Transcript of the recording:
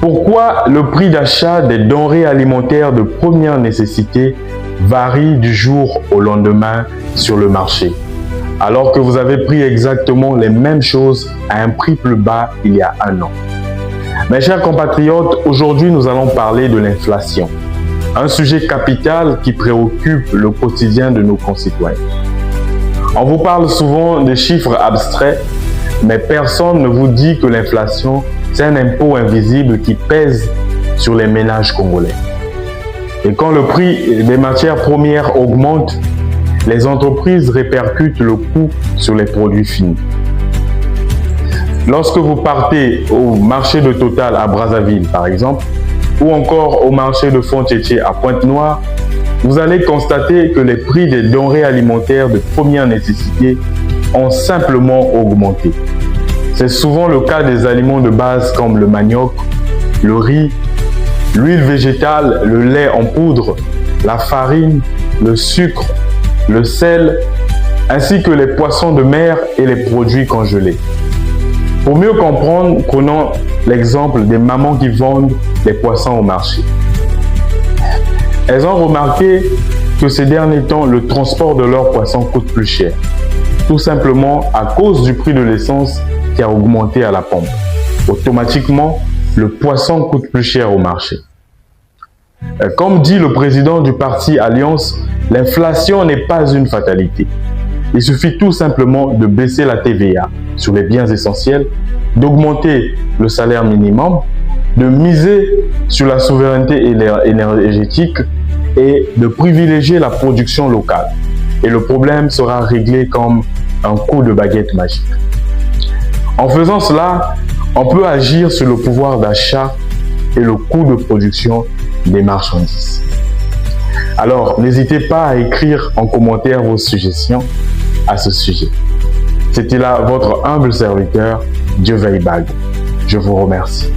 Pourquoi le prix d'achat des denrées alimentaires de première nécessité varie du jour au lendemain sur le marché, alors que vous avez pris exactement les mêmes choses à un prix plus bas il y a un an? Mes chers compatriotes, aujourd'hui nous allons parler de l'inflation, un sujet capital qui préoccupe le quotidien de nos concitoyens. On vous parle souvent des chiffres abstraits, mais personne ne vous dit que l'inflation, c'est un impôt invisible qui pèse sur les ménages congolais. Et quand le prix des matières premières augmente, les entreprises répercutent le coût sur les produits finis. Lorsque vous partez au marché de Total à Brazzaville, par exemple, ou encore au marché de Fontiétier à Pointe-Noire, vous allez constater que les prix des denrées alimentaires de première nécessité ont simplement augmenté. C'est souvent le cas des aliments de base comme le manioc, le riz, l'huile végétale, le lait en poudre, la farine, le sucre, le sel, ainsi que les poissons de mer et les produits congelés. Pour mieux comprendre, prenons l'exemple des mamans qui vendent des poissons au marché. Elles ont remarqué que ces derniers temps, le transport de leurs poissons coûte plus cher, tout simplement à cause du prix de l'essence qui a augmenté à la pompe. Automatiquement, le poisson coûte plus cher au marché. Comme dit le président du parti Alliance, l'inflation n'est pas une fatalité. Il suffit tout simplement de baisser la TVA sur les biens essentiels, d'augmenter le salaire minimum, de miser sur la souveraineté énergétique et de privilégier la production locale. Et le problème sera réglé comme un coup de baguette magique. En faisant cela, on peut agir sur le pouvoir d'achat et le coût de production des marchandises. Alors, n'hésitez pas à écrire en commentaire vos suggestions à ce sujet. C'était là votre humble serviteur, Dieu Veille Bag. Je vous remercie.